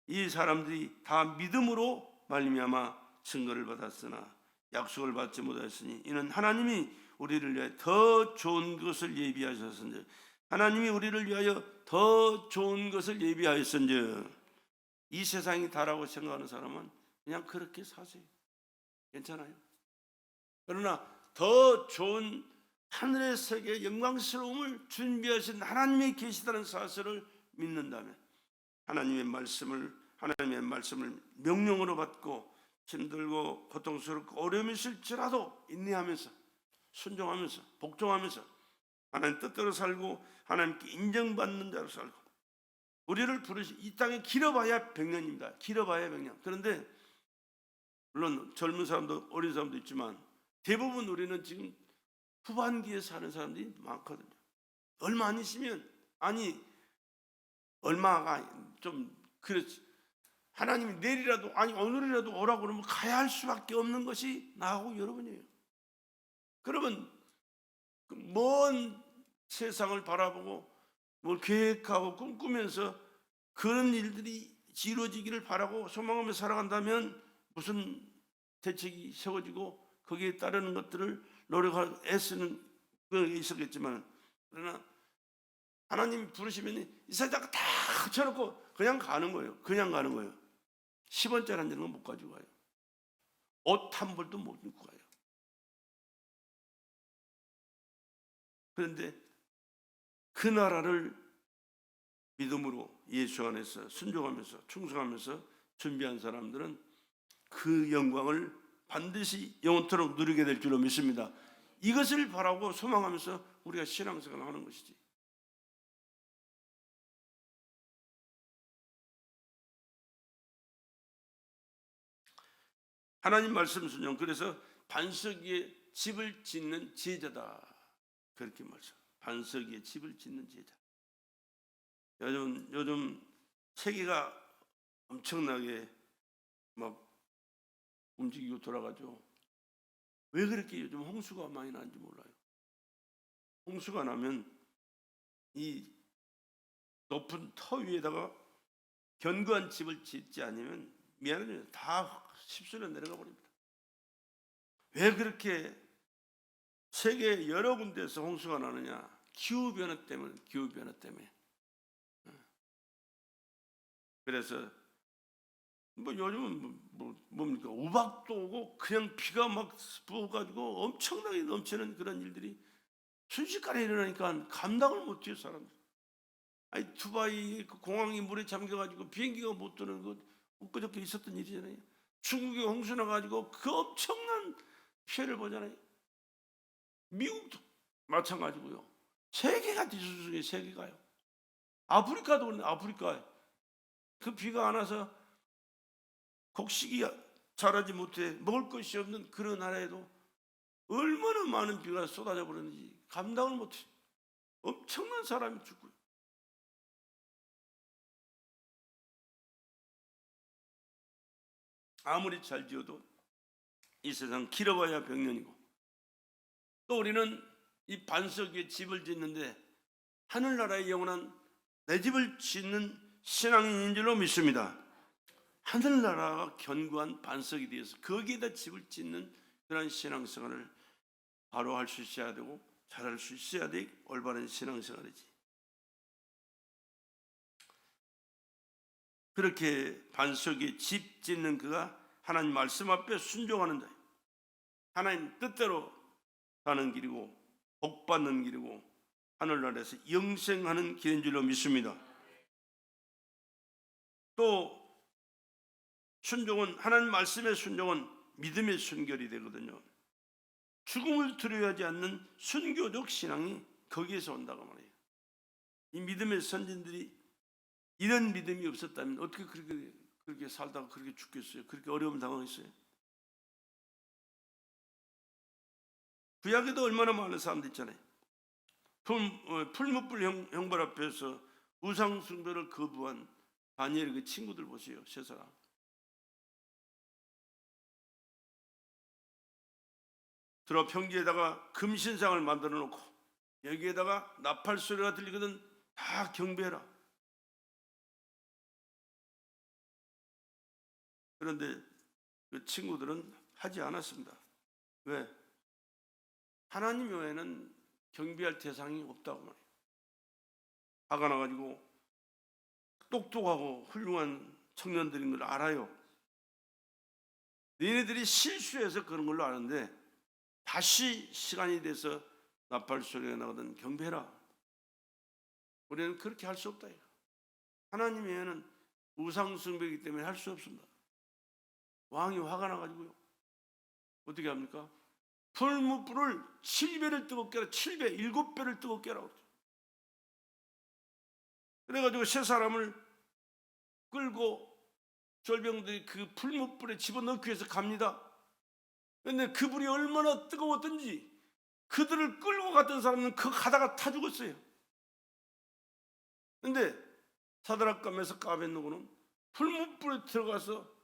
이 사람들이 다 믿음으로 말미암아 증거를 받았으나 약속을 받지 못하였으니 이는 하나님이 우리를 위하여 더 좋은 것을 예비하셨은즉 하나님이 우리를 위하여 더 좋은 것을 예비하였은즉 이 세상이 다라고 생각하는 사람은 그냥 그렇게 사세요. 괜찮아요. 그러나 더 좋은 하늘의 세계 영광스러움을 준비하신 하나님이 계시다는 사실을 믿는다면 하나님의 말씀을 명령으로 받고 힘들고 고통스럽고 어려움이 있을지라도 인내하면서 순종하면서 복종하면서 하나님 뜻대로 살고 하나님께 인정받는 자로 살고 우리를 부르신 이 땅에 길어봐야 100년입니다. 길어봐야 100년. 그런데 물론 젊은 사람도 어린 사람도 있지만 대부분 우리는 지금 후반기에 사는 사람들이 많거든요. 얼마 안 있으면 얼마가 좀 그렇지. 하나님이 내일이라도 오늘이라도 오라고 그러면 가야 할 수밖에 없는 것이 나하고 여러분이에요. 그러면 먼 세상을 바라보고 뭘 계획하고 꿈꾸면서 그런 일들이 이루어지기를 바라고 소망하며 살아간다면 무슨 대책이 세워지고 거기에 따르는 것들을 노력하고 애쓰는 그게 있었겠지만 그러나 하나님이 부르시면 이 세상 다 쳐놓고 그냥 가는 거예요. 그냥 가는 거예요. 10원짜리 한 장은 못 가지고 가요. 옷 한 벌도 못 입고 가요. 그런데 그 나라를 믿음으로 예수 안에서 순종하면서 충성하면서 준비한 사람들은 그 영광을 반드시 영원토록 누리게 될 줄로 믿습니다. 이것을 바라고 소망하면서 우리가 신앙생활을 하는 것이지. 하나님 말씀 순종. 그래서 반석 위에 집을 짓는 제자다. 그렇게 말씀. 반석 위에 집을 짓는 제자. 요즘 세계가 엄청나게 막 움직이고 돌아가죠. 왜 그렇게 요즘 홍수가 많이 나는지 몰라요. 홍수가 나면 이 높은 터 위에다가 견고한 집을 짓지 않으면 미안해요. 다 휩쓸려 내려가 버립니다. 왜 그렇게 세계 여러 군데에서 홍수가 나느냐? 기후변화 때문에. 그래서 요즘은 뭡니까? 우박도 오고 그냥 비가 막 부어가지고 엄청나게 넘치는 그런 일들이 순식간에 일어나니까 감당을 못해요, 사람들. 두바이 그 공항이 물에 잠겨가지고 비행기가 못 뜨는 것 엊그저께 있었던 일이잖아요. 중국에 홍수 나가지고 그 엄청난 피해를 보잖아요. 미국도 마찬가지고요. 세계가 뒤숭숭해, 세계가요. 아프리카도 그런데 아프리카 그 비가 안 와서 곡식이 자라지 못해 먹을 것이 없는 그런 나라에도 얼마나 많은 비가 쏟아져 버렸는지 감당을 못해. 엄청난 사람이 죽고요. 아무리 잘 지어도 이 세상 길어봐야 100년이고 또 우리는 이 반석 위에 집을 짓는데 하늘나라의 영원한 내 집을 짓는 신앙인인 줄로 믿습니다. 하늘나라가 견고한 반석이 되어서 거기에다 집을 짓는 그런 신앙생활을 바로 할 수 있어야 되고 잘할 수 있어야 돼. 올바른 신앙생활이지. 그렇게 반석에 집 짓는 그가 하나님 말씀 앞에 순종하는 자, 하나님 뜻대로 가는 길이고 복받는 길이고 하늘나라에서 영생하는 길인 줄로 믿습니다. 또 순종은, 하나님 말씀의 순종은 믿음의 순결이 되거든요. 죽음을 두려워하지 않는 순교적 신앙이 거기에서 온다고 말해요. 이 믿음의 선진들이 이런 믿음이 없었다면 어떻게 그렇게 살다가 그렇게 죽겠어요? 그렇게 어려움 당하겠어요? 구약에도 얼마나 많은 사람들 있잖아요. 풀무불 형벌 앞에서 우상 숭배를 거부한 다니엘의 그 친구들 보세요. 세 사람. 들어 평지에다가 금신상을 만들어 놓고 여기에다가 나팔 소리가 들리거든 다 경배해라. 그런데 그 친구들은 하지 않았습니다. 왜? 하나님 외에는 경배할 대상이 없다고 말해요. 화가 나가지고 똑똑하고 훌륭한 청년들인 걸 알아요. 너희들이 실수해서 그런 걸로 아는데 다시 시간이 돼서 나팔 소리가 나거든 경배해라. 우리는 그렇게 할 수 없다. 하나님 외에는 우상 숭배이기 때문에 할 수 없습니다. 왕이 화가 나가지고요. 어떻게 합니까? 풀무불을 7배를 뜨겁게 하라. 7배, 7배를 뜨겁게 하라고. 그래가지고 세 사람을 끌고 절병들이 그 풀무불에 집어넣기 위해서 갑니다. 그런데 그 불이 얼마나 뜨거웠던지 그들을 끌고 갔던 사람은 그 가다가 타 죽었어요. 그런데 사드락과 메삭과 아벳느고는 풀무불에 들어가서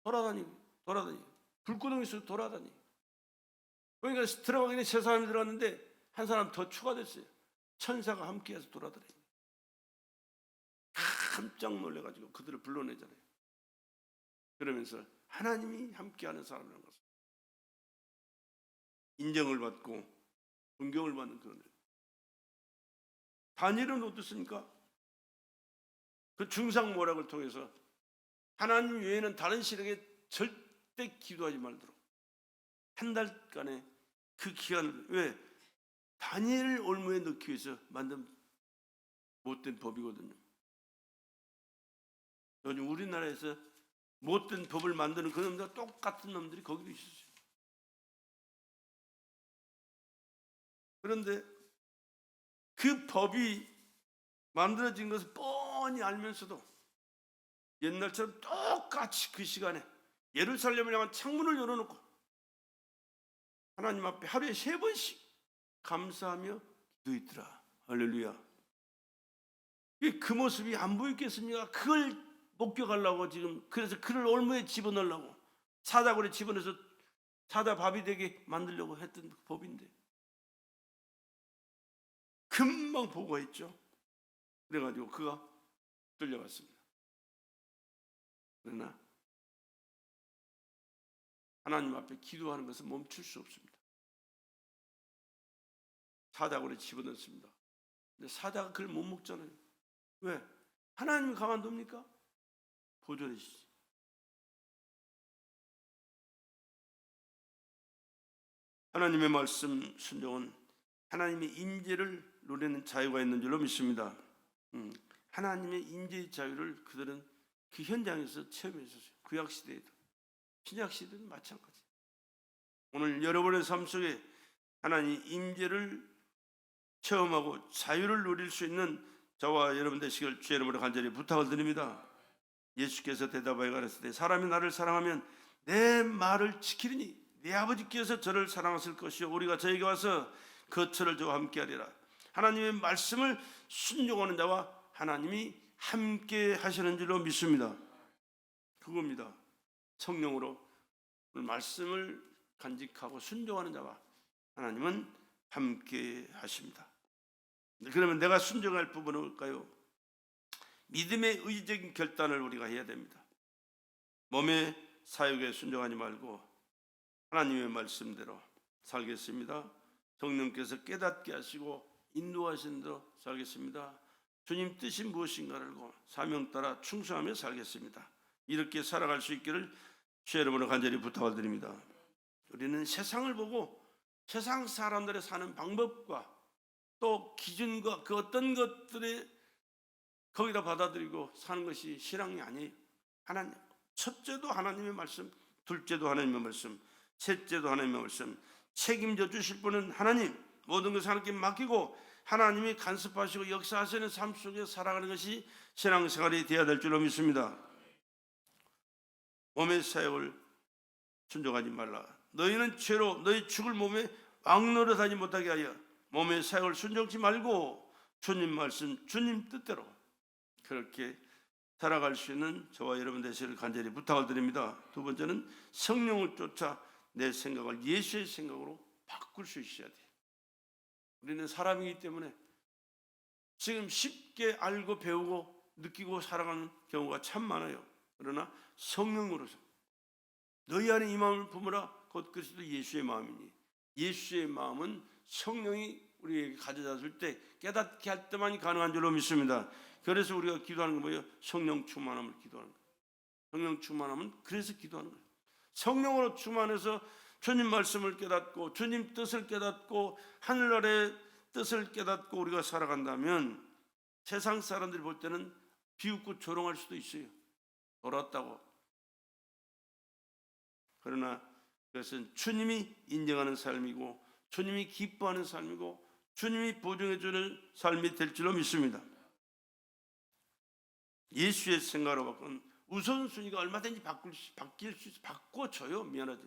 돌아다니고 불구덩이에서 돌아다니고. 그러니까 들어가기 전에 세 사람이 들어갔는데 한 사람 더 추가됐어요. 천사가 함께해서 돌아다니고. 깜짝 놀래가지고 그들을 불러내잖아요. 그러면서 하나님이 함께하는 사람이라는 것을 인정을 받고 존경을 받는 그런 일. 다니엘은 어떻습니까? 그 중상모략을 통해서 하나님 외에는 다른 신에게 절대 기도하지 말도록 한 달간의 그 기간을, 왜? 다니엘을 올무에 넣기 위해서 만든 못된 법이거든요. 요즘 우리나라에서 못된 법을 만드는 그 놈들과 똑같은 놈들이 거기도 있었어요. 그런데 그 법이 만들어진 것을 뻔히 알면서도 옛날처럼 똑같이 그 시간에 예루살렘을 향한 창문을 열어놓고 하나님 앞에 하루에 3번씩 감사하며 기도했더라. 할렐루야. 그 모습이 안 보이겠습니까? 그걸 목격하려고 지금, 그래서 그를 올무에 집어넣으려고 사자굴에 집어넣어서 사자 밥이 되게 만들려고 했던 그 법인데 금방 보고했죠. 그래가지고 그가 끌려갔습니다. 그러나 하나님 앞에 기도하는 것은 멈출 수 없습니다. 사자굴에 집어넣습니다. 근데 사자가 그걸 못 먹잖아요. 왜? 하나님이 가만둡니까? 보존해주시지. 하나님의 말씀 순종은 하나님의 임재를 누리는 자유가 있는 줄로 믿습니다. 하나님의 임재의 자유를 그들은 그 현장에서 체험했었어요. 구약시대에도 신약시대도 마찬가지. 오늘 여러분의 삶 속에 하나님 임재를 체험하고 자유를 누릴 수 있는 저와 여러분 되시길 주의 이름으로 간절히 부탁을 드립니다. 예수께서 대답하여 가라사대 사람이 나를 사랑하면 내 말을 지키리니 내 아버지께서 저를 사랑하실 것이요 우리가 저에게 와서 거처를 저와 함께 하리라. 하나님의 말씀을 순종하는 자와 하나님이 함께 하시는 줄로 믿습니다. 그겁니다. 성령으로 말씀을 간직하고 순종하는 자와 하나님은 함께 하십니다. 그러면 내가 순종할 부분은 뭘까요? 믿음의 의지적인 결단을 우리가 해야 됩니다. 몸의 사욕에 순종하지 말고 하나님의 말씀대로 살겠습니다. 성령께서 깨닫게 하시고 인도하시는 대로 살겠습니다. 주님 뜻이 무엇인가를 알고 사명 따라 충성하며 살겠습니다. 이렇게 살아갈 수 있기를 주의 이름으로 간절히 부탁을 드립니다. 우리는 세상을 보고 세상 사람들의 사는 방법과 또 기준과 그 어떤 것들의 거기다 받아들이고 사는 것이 신앙이 아니에요. 하나님, 첫째도 하나님의 말씀, 둘째도 하나님의 말씀, 셋째도 하나님의 말씀, 책임져 주실 분은 하나님, 모든 것을 하나님께 맡기고 하나님이 간섭하시고 역사하시는 삶 속에 살아가는 것이 신앙생활이 되어야 될 줄로 믿습니다. 몸의 사역을 순종하지 말라. 너희는 죄로 너희 죽을 몸에 왕노릇하지 못하게 하여 몸의 사역을 순종치 말고 주님 말씀, 주님 뜻대로 그렇게 살아갈 수 있는 저와 여러분 되시기를 간절히 부탁을 드립니다. 두 번째는 성령을 쫓아 내 생각을 예수의 생각으로 바꿀 수 있어야 돼요. 우리는 사람이기 때문에 지금 쉽게 알고 배우고 느끼고 살아가는 경우가 참 많아요. 그러나 성령으로서 너희 안에 이 마음을 품으라 곧 그리스도 예수의 마음이니, 예수의 마음은 성령이 우리에게 가져다 줄 때 깨닫게 할 때만이 가능한 줄로 믿습니다. 그래서 우리가 기도하는 건 뭐예요? 성령 충만함을 기도하는 거예요. 성령 충만함은 그래서 기도하는 거예요. 성령으로 충만해서 주님 말씀을 깨닫고 주님 뜻을 깨닫고 하늘나라의 뜻을 깨닫고 우리가 살아간다면 세상 사람들이 볼 때는 비웃고 조롱할 수도 있어요. 돌았다고. 그러나 그것은 주님이 인정하는 삶이고 주님이 기뻐하는 삶이고 주님이 보증해 주는 삶이 될 줄로 믿습니다. 예수의 생각으로 바꾼 우선순위가 얼마든지 바뀔 수 있어. 바꿔줘요. 미안하죠.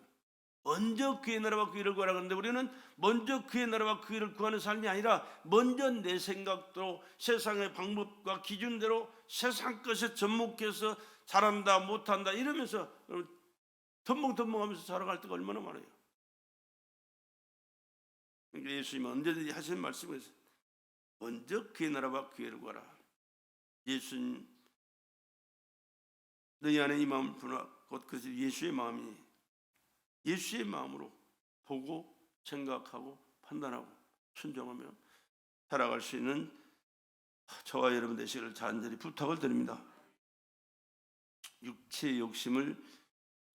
먼저 그의 나라와 그 일을 구하라 그러는데 우리는 먼저 그의 나라와 그 일을 구하는 삶이 아니라 먼저 내 생각대로 세상의 방법과 기준대로 세상 것에 접목해서 잘한다 못한다 이러면서 덤벙덤벙하면서 살아갈 때가 얼마나 많아요. 그러니까 예수님은 언제든지 하시는 말씀이 있어요. 먼저 그의 나라와 그 일을 구하라. 예수님 너희 안에 이 마음을 품으라 곧 그것이 예수의 마음이니 예수의 마음으로 보고 생각하고 판단하고 순종하며 살아갈 수 있는 저와 여러분 되시기를 간절히 부탁을 드립니다. 육체의 욕심을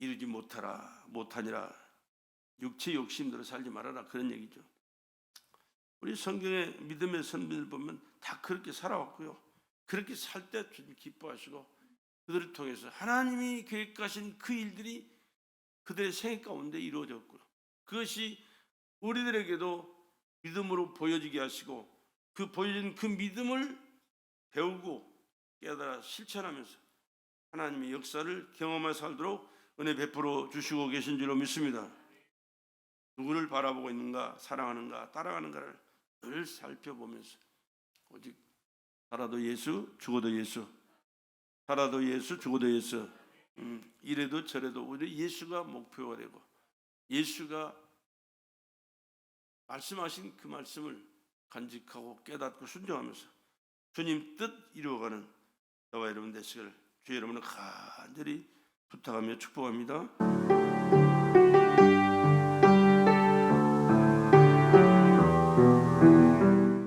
이루지 못하니라. 육체의 욕심대로 살지 말아라 그런 얘기죠. 우리 성경의 믿음의 선배들 보면 다 그렇게 살아왔고요. 그렇게 살 때 주님 기뻐하시고 그들을 통해서 하나님이 계획하신 그 일들이 그들의 생애 가운데 이루어졌고 그것이 우리들에게도 믿음으로 보여지게 하시고 그 보여진 그 믿음을 배우고 깨달아 실천하면서 하나님의 역사를 경험하며 살도록 은혜 베풀어 주시고 계신 줄로 믿습니다. 누구를 바라보고 있는가, 사랑하는가, 따라가는가를 늘 살펴보면서 오직 살아도 예수, 죽어도 예수, 살아도 예수, 죽어도 예수. 이래도 저래도 우리 예수가 목표가 되고 예수가 말씀하신 그 말씀을 간직하고 깨닫고 순종하면서 주님 뜻 이루어가는 저와 여러분 되시기를 주의 이름으로 간절히 부탁하며 축복합니다.